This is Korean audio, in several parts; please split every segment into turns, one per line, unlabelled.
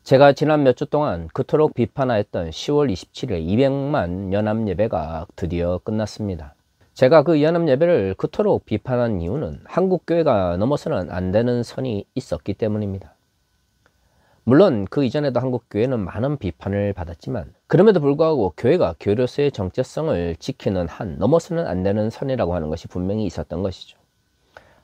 제가 지난 몇 주 동안 그토록 비판하였던 10월 27일 200만 연합예배가 드디어 끝났습니다. 제가 그 연합예배를 그토록 비판한 이유는 한국교회가 넘어서는 안 되는 선이 있었기 때문입니다. 물론 그 이전에도 한국교회는 많은 비판을 받았지만 그럼에도 불구하고 교회가 교회로서의 정체성을 지키는 한 넘어서는 안 되는 선이라고 하는 것이 분명히 있었던 것이죠.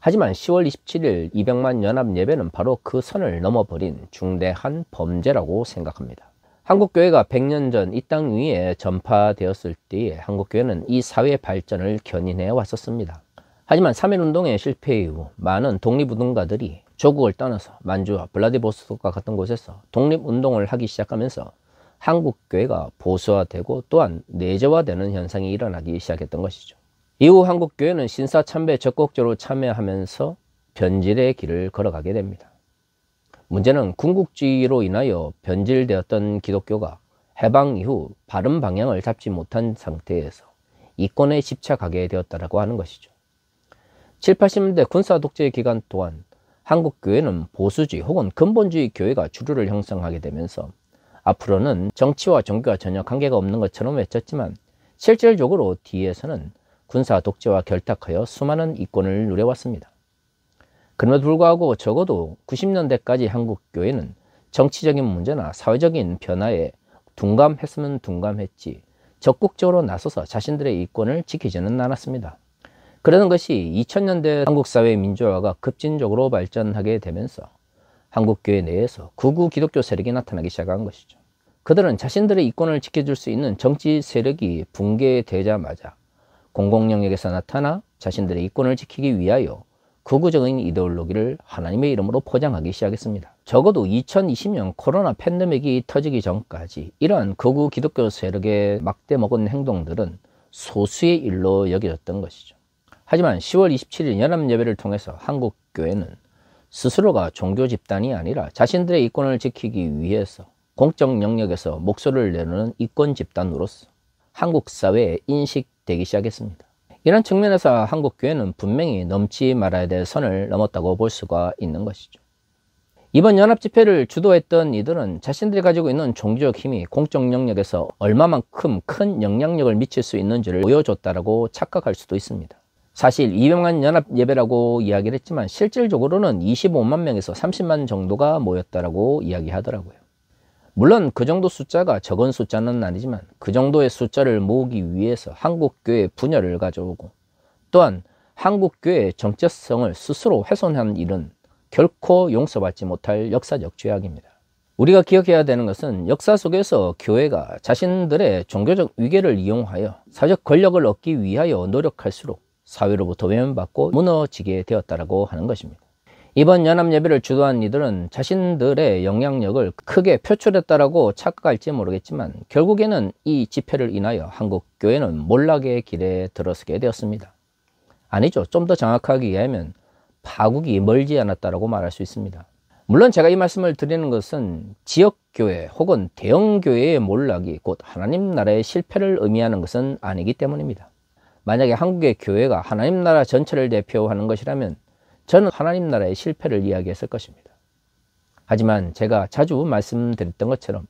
하지만 10월 27일 200만 연합예배는 바로 그 선을 넘어버린 중대한 범죄라고 생각합니다. 한국교회가 100년 전 이 땅 위에 전파되었을 때에 한국교회는 이 사회 발전을 견인해 왔었습니다. 하지만 3.1운동의 실패 이후 많은 독립운동가들이 조국을 떠나서 만주와 블라디보스토크와 같은 곳에서 독립운동을 하기 시작하면서 한국교회가 보수화되고 또한 내재화되는 현상이 일어나기 시작했던 것이죠. 이후 한국교회는 신사참배에 적극적으로 참여하면서 변질의 길을 걸어가게 됩니다. 문제는 군국주의로 인하여 변질되었던 기독교가 해방 이후 바른 방향을 잡지 못한 상태에서 이권에 집착하게 되었다고 하는 것이죠. 7, 80년대 군사 독재 기간 동안 한국교회는 보수주의 혹은 근본주의 교회가 주류를 형성하게 되면서 앞으로는 정치와 종교와 전혀 관계가 없는 것처럼 외쳤지만 실질적으로 뒤에서는 군사 독재와 결탁하여 수많은 이권을 누려왔습니다. 그럼에도 불구하고 적어도 90년대까지 한국교회는 정치적인 문제나 사회적인 변화에 둔감했으면 둔감했지 적극적으로 나서서 자신들의 이권을 지키지는 않았습니다. 그러는 것이 2000년대 한국사회 민주화가 급진적으로 발전하게 되면서 한국교회 내에서 극우 기독교 세력이 나타나기 시작한 것이죠. 그들은 자신들의 이권을 지켜줄 수 있는 정치 세력이 붕괴되자마자 공공영역에서 나타나 자신들의 이권을 지키기 위하여 극우적인 이데올로기를 하나님의 이름으로 포장하기 시작했습니다. 적어도 2020년 코로나 팬데믹이 터지기 전까지 이러한 극우 기독교 세력의 막대먹은 행동들은 소수의 일로 여겨졌던 것이죠. 하지만 10월 27일 연합예배를 통해서 한국교회는 스스로가 종교 집단이 아니라 자신들의 이권을 지키기 위해서 공적 영역에서 목소리를 내는 이권 집단으로서 한국 사회에 인식되기 시작했습니다. 이런 측면에서 한국교회는 분명히 넘지 말아야 될 선을 넘었다고 볼 수가 있는 것이죠. 이번 연합집회를 주도했던 이들은 자신들이 가지고 있는 종교적 힘이 공적 영역에서 얼마만큼 큰 영향력을 미칠 수 있는지를 보여줬다고 착각할 수도 있습니다. 사실 200만 연합예배라고 이야기를 했지만 실질적으로는 25만 명에서 30만 정도가 모였다라고 이야기하더라고요. 물론 그 정도 숫자가 적은 숫자는 아니지만 그 정도의 숫자를 모으기 위해서 한국교회의 분열을 가져오고 또한 한국교회의 정체성을 스스로 훼손한 일은 결코 용서받지 못할 역사적 죄악입니다. 우리가 기억해야 되는 것은 역사 속에서 교회가 자신들의 종교적 위계를 이용하여 사회적 권력을 얻기 위하여 노력할수록 사회로부터 외면받고 무너지게 되었다고 하는 것입니다. 이번 연합예배를 주도한 이들은 자신들의 영향력을 크게 표출했다라고 착각할지 모르겠지만 결국에는 이 집회를 인하여 한국교회는 몰락의 길에 들어서게 되었습니다. 아니죠. 좀 더 정확하게 이해하면 파국이 멀지 않았다라고 말할 수 있습니다. 물론 제가 이 말씀을 드리는 것은 지역교회 혹은 대형교회의 몰락이 곧 하나님 나라의 실패를 의미하는 것은 아니기 때문입니다. 만약에 한국의 교회가 하나님 나라 전체를 대표하는 것이라면 저는 하나님 나라의 실패를 이야기했을 것입니다. 하지만 제가 자주 말씀드렸던 것처럼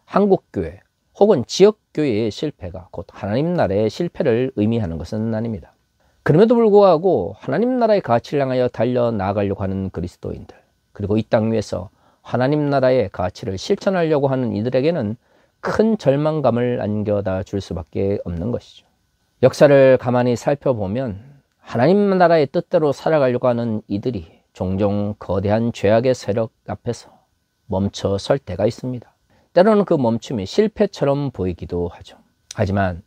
한국교회 혹은 지역교회의 실패가 곧 하나님 나라의 실패를 의미하는 것은 아닙니다. 그럼에도 불구하고 하나님 나라의 가치를 향하여 달려나가려고 하는 그리스도인들 그리고 이 땅 위에서 하나님 나라의 가치를 실천하려고 하는 이들에게는 큰 절망감을 안겨다 줄 수밖에 없는 것이죠. 역사를 가만히 살펴보면 하나님 나라의 뜻대로 살아가려고 하는 이들이 종종 거대한 죄악의 세력 앞에서 멈춰 설 때가 있습니다. 때로는 그 멈춤이 실패처럼 보이기도 하죠. 하지만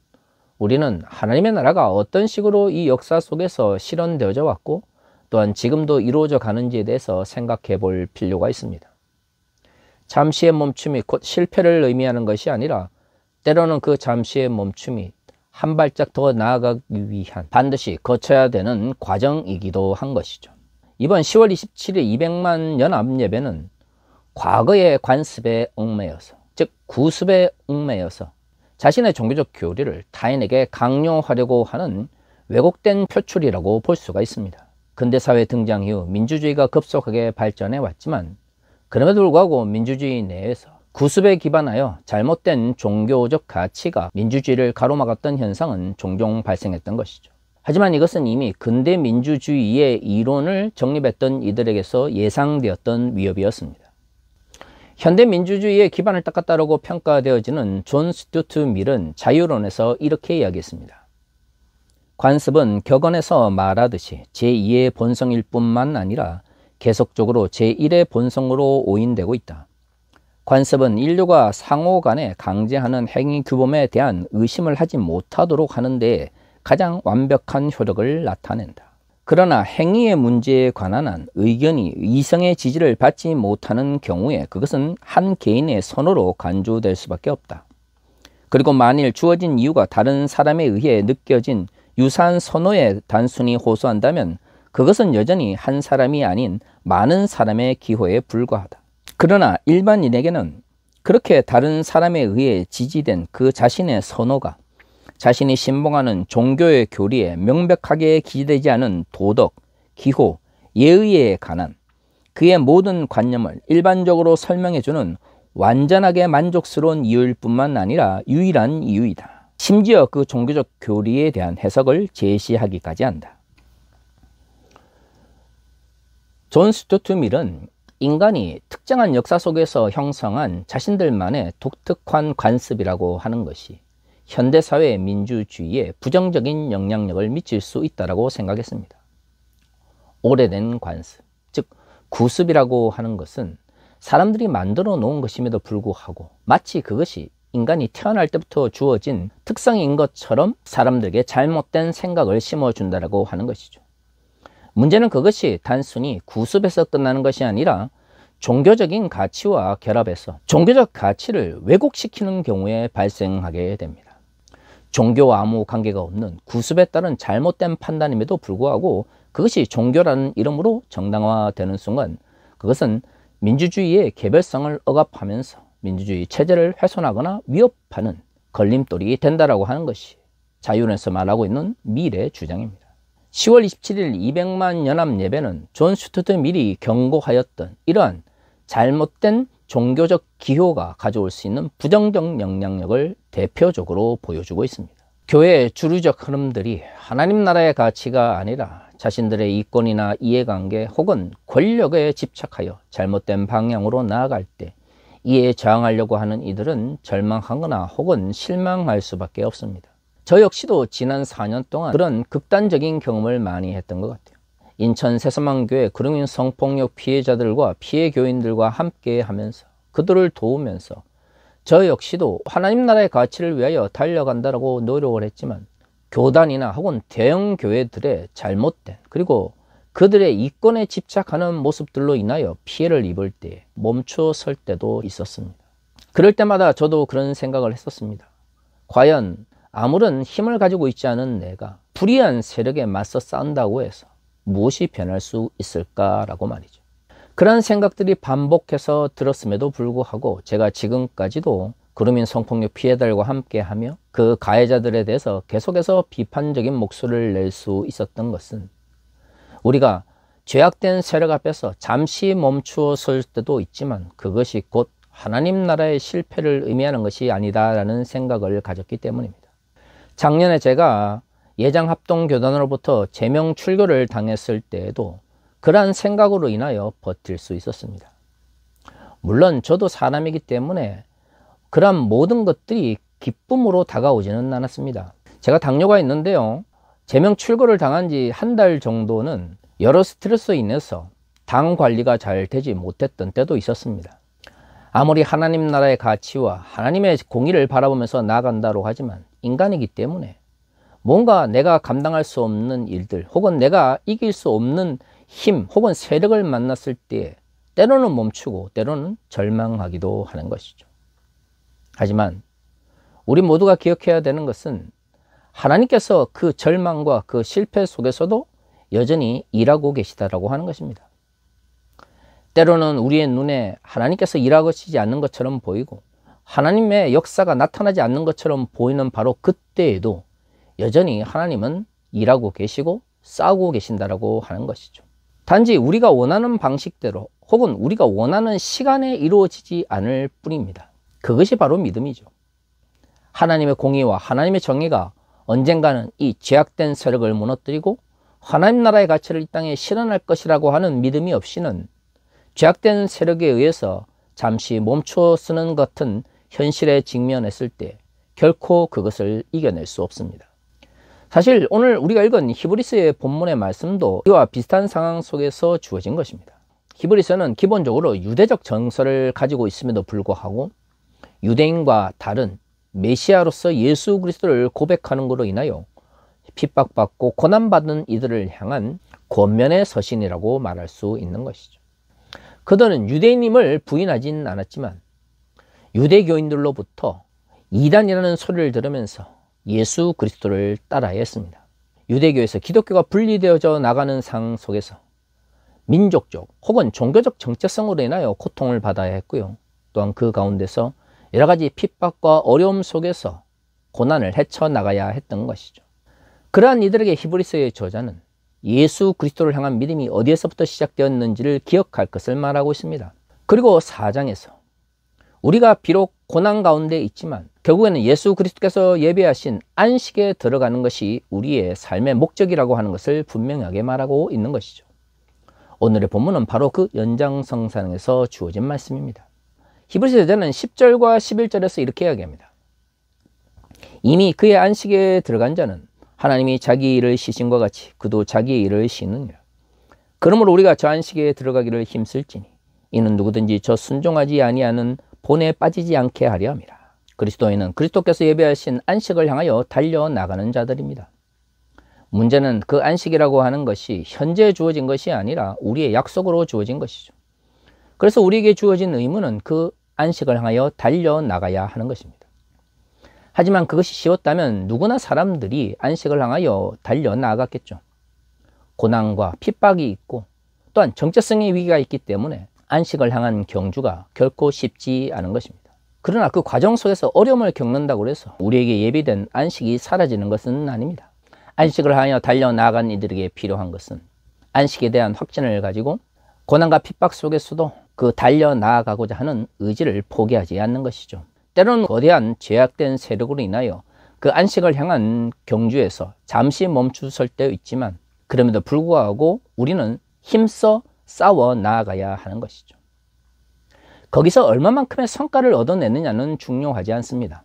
우리는 하나님의 나라가 어떤 식으로 이 역사 속에서 실현되어져 왔고 또한 지금도 이루어져 가는지에 대해서 생각해 볼 필요가 있습니다. 잠시의 멈춤이 곧 실패를 의미하는 것이 아니라 때로는 그 잠시의 멈춤이 한 발짝 더 나아가기 위한 반드시 거쳐야 되는 과정이기도 한 것이죠. 이번 10월 27일 200만 연합예배는 과거의 관습에 얽매여서 즉 구습에 얽매여서 자신의 종교적 교리를 타인에게 강요하려고 하는 왜곡된 표출이라고 볼 수가 있습니다. 근대사회 등장 이후 민주주의가 급속하게 발전해 왔지만 그럼에도 불구하고 민주주의 내에서 구습에 기반하여 잘못된 종교적 가치가 민주주의를 가로막았던 현상은 종종 발생했던 것이죠. 하지만 이것은 이미 근대 민주주의의 이론을 정립했던 이들에게서 예상되었던 위협이었습니다. 현대 민주주의의 기반을 닦았다고 평가되어지는 존 스튜어트 밀은 자유론에서 이렇게 이야기했습니다. 관습은 격언에서 말하듯이 제2의 본성일 뿐만 아니라 계속적으로 제1의 본성으로 오인되고 있다. 관습은 인류가 상호 간에 강제하는 행위 규범에 대한 의심을 하지 못하도록 하는 데 가장 완벽한 효력을 나타낸다. 그러나 행위의 문제에 관한 한 의견이 이성의 지지를 받지 못하는 경우에 그것은 한 개인의 선호로 간주될 수밖에 없다. 그리고 만일 주어진 이유가 다른 사람에 의해 느껴진 유사한 선호에 단순히 호소한다면 그것은 여전히 한 사람이 아닌 많은 사람의 기호에 불과하다. 그러나 일반인에게는 그렇게 다른 사람에 의해 지지된 그 자신의 선호가 자신이 신봉하는 종교의 교리에 명백하게 기재되지 않은 도덕, 기호, 예의에 관한 그의 모든 관념을 일반적으로 설명해주는 완전하게 만족스러운 이유일 뿐만 아니라 유일한 이유이다. 심지어 그 종교적 교리에 대한 해석을 제시하기까지 한다. 존 스튜어트 밀은 인간이 특정한 역사 속에서 형성한 자신들만의 독특한 관습이라고 하는 것이 현대사회의 민주주의에 부정적인 영향력을 미칠 수 있다고 생각했습니다. 오래된 관습, 즉 구습이라고 하는 것은 사람들이 만들어 놓은 것임에도 불구하고 마치 그것이 인간이 태어날 때부터 주어진 특성인 것처럼 사람들에게 잘못된 생각을 심어준다고 하는 것이죠. 문제는 그것이 단순히 구습에서 끝나는 것이 아니라 종교적인 가치와 결합해서 종교적 가치를 왜곡시키는 경우에 발생하게 됩니다. 종교와 아무 관계가 없는 구습에 따른 잘못된 판단임에도 불구하고 그것이 종교라는 이름으로 정당화되는 순간 그것은 민주주의의 개별성을 억압하면서 민주주의 체제를 훼손하거나 위협하는 걸림돌이 된다라고 하는 것이 자유론에서 말하고 있는 밀의 주장입니다. 10월 27일 200만 연합 예배는 존 스튜어트 밀이 경고하였던 이러한 잘못된 종교적 기호가 가져올 수 있는 부정적 영향력을 대표적으로 보여주고 있습니다. 교회의 주류적 흐름들이 하나님 나라의 가치가 아니라 자신들의 이권이나 이해관계 혹은 권력에 집착하여 잘못된 방향으로 나아갈 때 이에 저항하려고 하는 이들은 절망하거나 혹은 실망할 수밖에 없습니다. 저 역시도 지난 4년 동안 그런 극단적인 경험을 많이 했던 것 같아요. 인천 새서만교회 그루밍 성폭력 피해자들과 피해 교인들과 함께 하면서 그들을 도우면서 저 역시도 하나님 나라의 가치를 위하여 달려간다라고 노력을 했지만 교단이나 혹은 대형 교회들의 잘못된 그리고 그들의 이권에 집착하는 모습들로 인하여 피해를 입을 때 멈춰 설 때도 있었습니다. 그럴 때마다 저도 그런 생각을 했었습니다. 과연 아무런 힘을 가지고 있지 않은 내가 불의한 세력에 맞서 싸운다고 해서 무엇이 변할 수 있을까라고 말이죠. 그런 생각들이 반복해서 들었음에도 불구하고 제가 지금까지도 그루밍 성폭력 피해자들과 함께하며 그 가해자들에 대해서 계속해서 비판적인 목소리를 낼 수 있었던 것은 우리가 죄악된 세력 앞에서 잠시 멈추어 설 때도 있지만 그것이 곧 하나님 나라의 실패를 의미하는 것이 아니다라는 생각을 가졌기 때문입니다. 작년에 제가 예장합동교단으로부터 제명 출교를 당했을 때에도 그러한 생각으로 인하여 버틸 수 있었습니다. 물론 저도 사람이기 때문에 그러한 모든 것들이 기쁨으로 다가오지는 않았습니다. 제가 당뇨가 있는데요. 제명 출교를 당한 지 한 달 정도는 여러 스트레스로 인해서 당 관리가 잘 되지 못했던 때도 있었습니다. 아무리 하나님 나라의 가치와 하나님의 공의를 바라보면서 나아간다고 하지만 인간이기 때문에 뭔가 내가 감당할 수 없는 일들 혹은 내가 이길 수 없는 힘 혹은 세력을 만났을 때 때로는 멈추고 때로는 절망하기도 하는 것이죠. 하지만 우리 모두가 기억해야 되는 것은 하나님께서 그 절망과 그 실패 속에서도 여전히 일하고 계시다라고 하는 것입니다. 때로는 우리의 눈에 하나님께서 일하고 계시지 않는 것처럼 보이고 하나님의 역사가 나타나지 않는 것처럼 보이는 바로 그때에도 여전히 하나님은 일하고 계시고 싸우고 계신다라고 하는 것이죠. 단지 우리가 원하는 방식대로 혹은 우리가 원하는 시간에 이루어지지 않을 뿐입니다. 그것이 바로 믿음이죠. 하나님의 공의와 하나님의 정의가 언젠가는 이 죄악된 세력을 무너뜨리고 하나님 나라의 가치를 이 땅에 실현할 것이라고 하는 믿음이 없이는 죄악된 세력에 의해서 잠시 멈춰 쓰는 같은 현실에 직면했을 때 결코 그것을 이겨낼 수 없습니다. 사실 오늘 우리가 읽은 히브리서의 본문의 말씀도 이와 비슷한 상황 속에서 주어진 것입니다. 히브리서는 기본적으로 유대적 정서를 가지고 있음에도 불구하고 유대인과 다른 메시아로서 예수 그리스도를 고백하는 것으로 인하여 핍박받고 고난받는 이들을 향한 권면의 서신이라고 말할 수 있는 것이죠. 그들은 유대인임을 부인하진 않았지만 유대교인들로부터 이단이라는 소리를 들으면서 예수 그리스도를 따라야 했습니다. 유대교에서 기독교가 분리되어져 나가는 상황 속에서 민족적 혹은 종교적 정체성으로 인하여 고통을 받아야 했고요. 또한 그 가운데서 여러 가지 핍박과 어려움 속에서 고난을 헤쳐나가야 했던 것이죠. 그러한 이들에게 히브리서의 저자는 예수 그리스도를 향한 믿음이 어디에서부터 시작되었는지를 기억할 것을 말하고 있습니다. 그리고 4장에서 우리가 비록 고난 가운데 있지만 결국에는 예수 그리스도께서 예배하신 안식에 들어가는 것이 우리의 삶의 목적이라고 하는 것을 분명하게 말하고 있는 것이죠. 오늘의 본문은 바로 그 연장선상에서 주어진 말씀입니다. 히브리서 저자는 10절과 11절에서 이렇게 이야기합니다. 이미 그의 안식에 들어간 자는 하나님이 자기 일을 쉬신과 같이 그도 자기의 일을 쉬느니라. 그러므로 우리가 저 안식에 들어가기를 힘쓸지니 이는 누구든지 저 순종하지 아니하는 본에 빠지지 않게 하려 함이라. 그리스도인은 그리스도께서 예배하신 안식을 향하여 달려나가는 자들입니다. 문제는 그 안식이라고 하는 것이 현재 주어진 것이 아니라 우리의 약속으로 주어진 것이죠. 그래서 우리에게 주어진 의무는 그 안식을 향하여 달려나가야 하는 것입니다. 하지만 그것이 쉬웠다면 누구나 사람들이 안식을 향하여 달려나갔겠죠. 고난과 핍박이 있고 또한 정체성의 위기가 있기 때문에 안식을 향한 경주가 결코 쉽지 않은 것입니다. 그러나 그 과정 속에서 어려움을 겪는다고 해서 우리에게 예비된 안식이 사라지는 것은 아닙니다. 안식을 향하여 달려나간 이들에게 필요한 것은 안식에 대한 확신을 가지고 고난과 핍박 속에서도 그 달려나가고자 하는 의지를 포기하지 않는 것이죠. 때로는 거대한 죄악된 세력으로 인하여 그 안식을 향한 경주에서 잠시 멈추설 때도 있지만 그럼에도 불구하고 우리는 힘써 싸워 나아가야 하는 것이죠. 거기서 얼마만큼의 성과를 얻어내느냐는 중요하지 않습니다.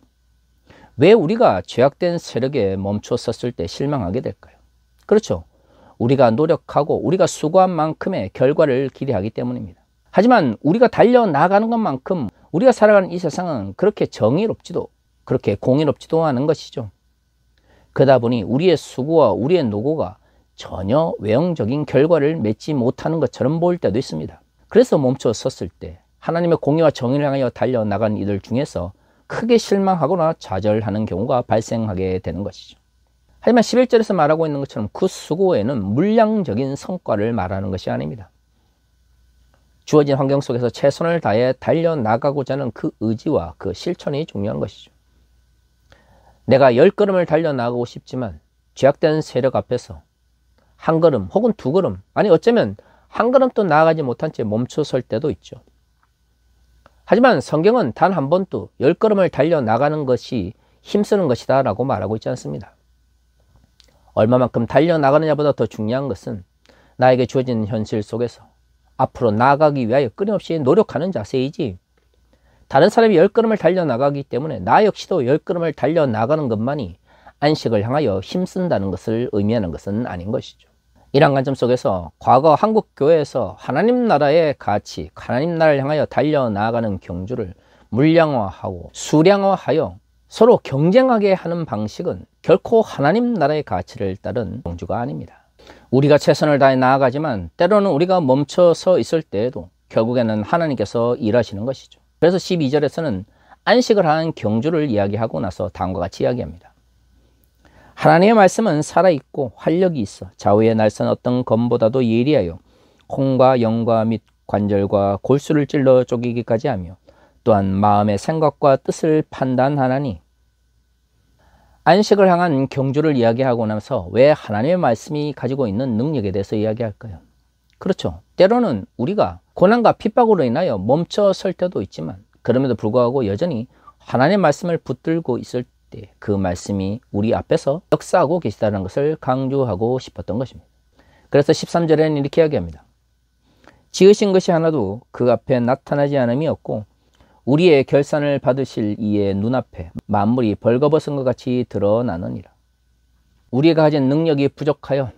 왜 우리가 죄악된 세력에 멈춰 섰을 때 실망하게 될까요? 그렇죠. 우리가 노력하고 우리가 수고한 만큼의 결과를 기대하기 때문입니다. 하지만 우리가 달려나가는 것만큼 우리가 살아가는 이 세상은 그렇게 정의롭지도 그렇게 공의롭지도 않은 것이죠. 그러다 보니 우리의 수고와 우리의 노고가 전혀 외형적인 결과를 맺지 못하는 것처럼 보일 때도 있습니다. 그래서 멈춰 섰을 때 하나님의 공의와 정의를 향하여 달려나간 이들 중에서 크게 실망하거나 좌절하는 경우가 발생하게 되는 것이죠. 하지만 11절에서 말하고 있는 것처럼 그 수고에는 물량적인 성과를 말하는 것이 아닙니다. 주어진 환경 속에서 최선을 다해 달려나가고자 하는 그 의지와 그 실천이 중요한 것이죠. 내가 10걸음을 달려나가고 싶지만 죄악된 세력 앞에서 한 걸음 혹은 두 걸음 아니 어쩌면 한 걸음도 나아가지 못한 채 멈춰 설 때도 있죠. 하지만 성경은 단 한 번도 10걸음을 달려나가는 것이 힘쓰는 것이다 라고 말하고 있지 않습니다. 얼마만큼 달려나가느냐보다 더 중요한 것은 나에게 주어진 현실 속에서 앞으로 나아가기 위하여 끊임없이 노력하는 자세이지 다른 사람이 10걸음을 달려나가기 때문에 나 역시도 10걸음을 달려나가는 것만이 안식을 향하여 힘쓴다는 것을 의미하는 것은 아닌 것이죠. 이러한 관점 속에서 과거 한국 교회에서 하나님 나라의 가치, 하나님 나라를 향하여 달려나가는 경주를 물량화하고 수량화하여 서로 경쟁하게 하는 방식은 결코 하나님 나라의 가치를 따른 경주가 아닙니다. 우리가 최선을 다해 나아가지만 때로는 우리가 멈춰서 있을 때에도 결국에는 하나님께서 일하시는 것이죠. 그래서 12절에서는 안식을 하는 경주를 이야기하고 나서 다음과 같이 이야기합니다. 하나님의 말씀은 살아있고 활력이 있어 좌우의 날선 어떤 검보다도 예리하여 콩과 영과 및 관절과 골수를 찔러 쪼개기까지 하며 또한 마음의 생각과 뜻을 판단하나니. 안식을 향한 경주를 이야기하고 나서 왜 하나님의 말씀이 가지고 있는 능력에 대해서 이야기할까요? 그렇죠. 때로는 우리가 고난과 핍박으로 인하여 멈춰설 때도 있지만 그럼에도 불구하고 여전히 하나님의 말씀을 붙들고 있을 때 그 말씀이 우리 앞에서 역사하고 계시다는 것을 강조하고 싶었던 것입니다. 그래서 13절에는 이렇게 이야기합니다. 지으신 것이 하나도 그 앞에 나타나지 않음이 없고 우리의 결산을 받으실 이의 눈앞에 만물이 벌거벗은 것 같이 드러나느니라. 우리가 가진 능력이 부족하여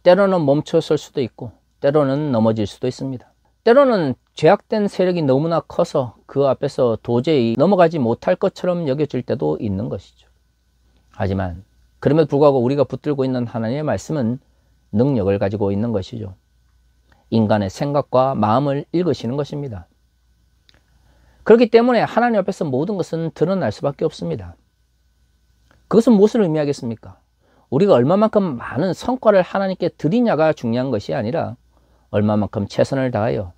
때로는 멈춰설 수도 있고 때로는 넘어질 수도 있습니다. 때로는 죄악된 세력이 너무나 커서 그 앞에서 도저히 넘어가지 못할 것처럼 여겨질 때도 있는 것이죠. 하지만 그럼에도 불구하고 우리가 붙들고 있는 하나님의 말씀은 능력을 가지고 있는 것이죠. 인간의 생각과 마음을 읽으시는 것입니다. 그렇기 때문에 하나님 앞에서 모든 것은 드러날 수밖에 없습니다. 그것은 무엇을 의미하겠습니까? 우리가 얼마만큼 많은 성과를 하나님께 드리냐가 중요한 것이 아니라 얼마만큼 최선을 다하여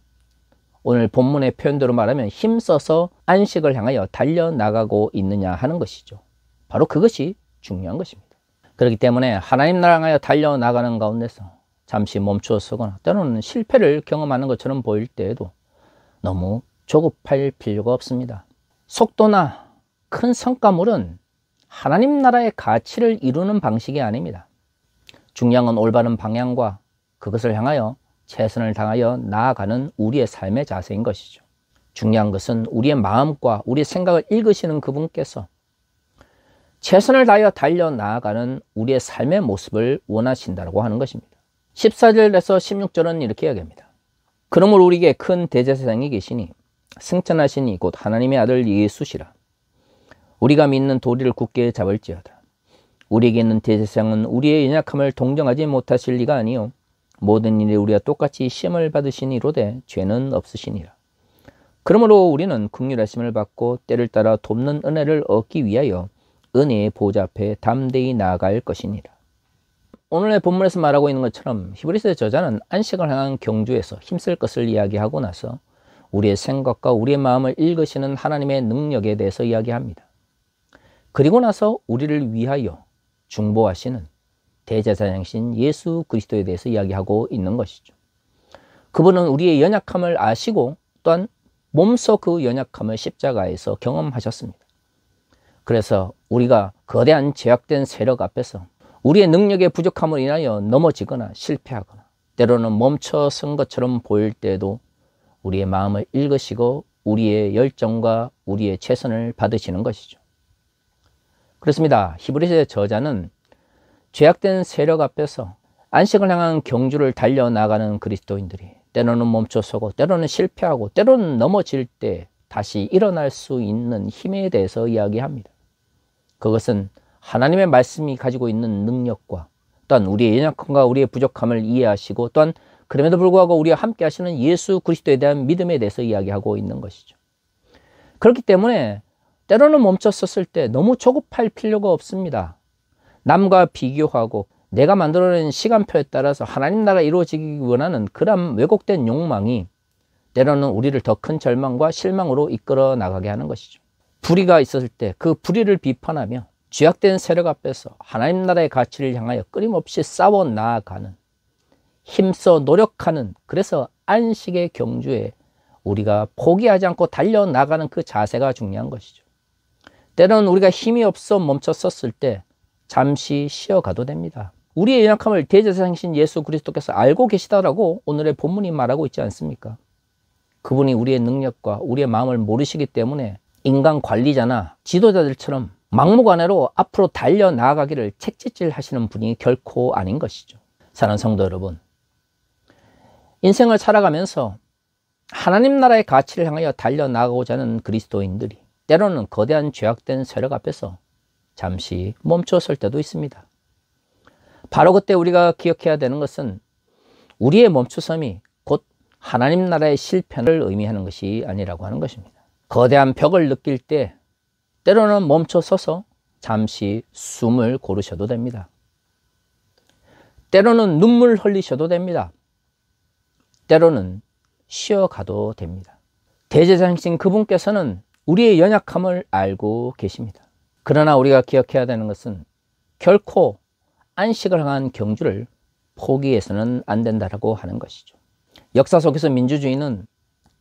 오늘 본문의 표현대로 말하면 힘써서 안식을 향하여 달려나가고 있느냐 하는 것이죠. 바로 그것이 중요한 것입니다. 그렇기 때문에 하나님 나라 향하여 달려나가는 가운데서 잠시 멈추어서거나 때로는 실패를 경험하는 것처럼 보일 때에도 너무 조급할 필요가 없습니다. 속도나 큰 성과물은 하나님 나라의 가치를 이루는 방식이 아닙니다. 중요한 건 올바른 방향과 그것을 향하여 최선을 다하여 나아가는 우리의 삶의 자세인 것이죠. 중요한 것은 우리의 마음과 우리의 생각을 읽으시는 그분께서 최선을 다하여 달려나아가는 우리의 삶의 모습을 원하신다고 하는 것입니다. 14절에서 16절은 이렇게 이야기합니다. 그러므로 우리에게 큰 대제사장이 계시니 승천하시니 곧 하나님의 아들 예수시라. 우리가 믿는 도리를 굳게 잡을지어다. 우리에게 있는 대제사장은 우리의 연약함을 동정하지 못하실 리가 아니요 모든 일에 우리가 똑같이 시험을 받으시니로되 죄는 없으시니라. 그러므로 우리는 긍휼하심을 받고 때를 따라 돕는 은혜를 얻기 위하여 은혜의 보좌 앞에 담대히 나아갈 것이니라. 오늘의 본문에서 말하고 있는 것처럼 히브리서의 저자는 안식을 향한 경주에서 힘쓸 것을 이야기하고 나서 우리의 생각과 우리의 마음을 읽으시는 하나님의 능력에 대해서 이야기합니다. 그리고 나서 우리를 위하여 중보하시는 대제사장이신 예수 그리스도에 대해서 이야기하고 있는 것이죠. 그분은 우리의 연약함을 아시고 또한 몸소 그 연약함을 십자가에서 경험하셨습니다. 그래서 우리가 거대한 제약된 세력 앞에서 우리의 능력의 부족함을 인하여 넘어지거나 실패하거나 때로는 멈춰선 것처럼 보일 때에도 우리의 마음을 읽으시고 우리의 열정과 우리의 최선을 받으시는 것이죠. 그렇습니다. 히브리서의 저자는 죄악된 세력 앞에서 안식을 향한 경주를 달려나가는 그리스도인들이 때로는 멈춰서고 때로는 실패하고 때로는 넘어질 때 다시 일어날 수 있는 힘에 대해서 이야기합니다. 그것은 하나님의 말씀이 가지고 있는 능력과 또한 우리의 연약함과 우리의 부족함을 이해하시고 또한 그럼에도 불구하고 우리와 함께 하시는 예수 그리스도에 대한 믿음에 대해서 이야기하고 있는 것이죠. 그렇기 때문에 때로는 멈췄었을 때 너무 조급할 필요가 없습니다. 남과 비교하고 내가 만들어낸 시간표에 따라서 하나님 나라가 이루어지기 원하는 그런 왜곡된 욕망이 때로는 우리를 더 큰 절망과 실망으로 이끌어 나가게 하는 것이죠. 불의가 있었을 때 그 불의를 비판하며 죄악된 세력 앞에서 하나님 나라의 가치를 향하여 끊임없이 싸워 나아가는 힘써 노력하는 그래서 안식의 경주에 우리가 포기하지 않고 달려나가는 그 자세가 중요한 것이죠. 때로는 우리가 힘이 없어 멈췄었을 때 잠시 쉬어가도 됩니다. 우리의 연약함을 대제사장이신 예수 그리스도께서 알고 계시다라고 오늘의 본문이 말하고 있지 않습니까? 그분이 우리의 능력과 우리의 마음을 모르시기 때문에 인간 관리자나 지도자들처럼 막무가내로 앞으로 달려나가기를 책짓질 하시는 분이 결코 아닌 것이죠. 사랑하는 성도 여러분, 인생을 살아가면서 하나님 나라의 가치를 향하여 달려나가고자 하는 그리스도인들이 때로는 거대한 죄악된 세력 앞에서 잠시 멈춰설 때도 있습니다. 바로 그때 우리가 기억해야 되는 것은 우리의 멈추섬이 곧 하나님 나라의 실패를 의미하는 것이 아니라고 하는 것입니다. 거대한 벽을 느낄 때 때로는 멈춰서서 잠시 숨을 고르셔도 됩니다. 때로는 눈물 흘리셔도 됩니다. 때로는 쉬어가도 됩니다. 대제사장이신 그분께서는 우리의 연약함을 알고 계십니다. 그러나 우리가 기억해야 되는 것은 결코 안식을 향한 경주를 포기해서는 안 된다고 하는 것이죠. 역사 속에서 민주주의는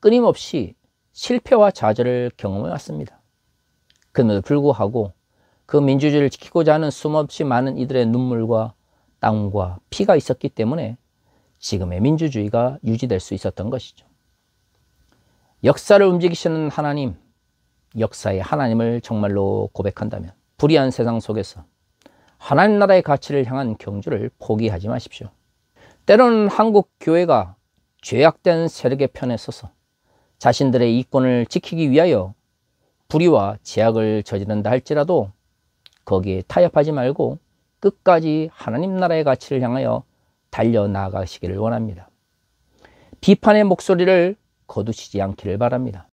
끊임없이 실패와 좌절을 경험해 왔습니다. 그럼에도 불구하고 그 민주주의를 지키고자 하는 숨없이 많은 이들의 눈물과 땀과 피가 있었기 때문에 지금의 민주주의가 유지될 수 있었던 것이죠. 역사를 움직이시는 하나님, 역사의 하나님을 정말로 고백한다면 불의한 세상 속에서 하나님 나라의 가치를 향한 경주를 포기하지 마십시오. 때로는 한국 교회가 죄악된 세력의 편에 서서 자신들의 이권을 지키기 위하여 불의와 제약을 저지른다 할지라도 거기에 타협하지 말고 끝까지 하나님 나라의 가치를 향하여 달려나가시기를 원합니다. 비판의 목소리를 거두시지 않기를 바랍니다.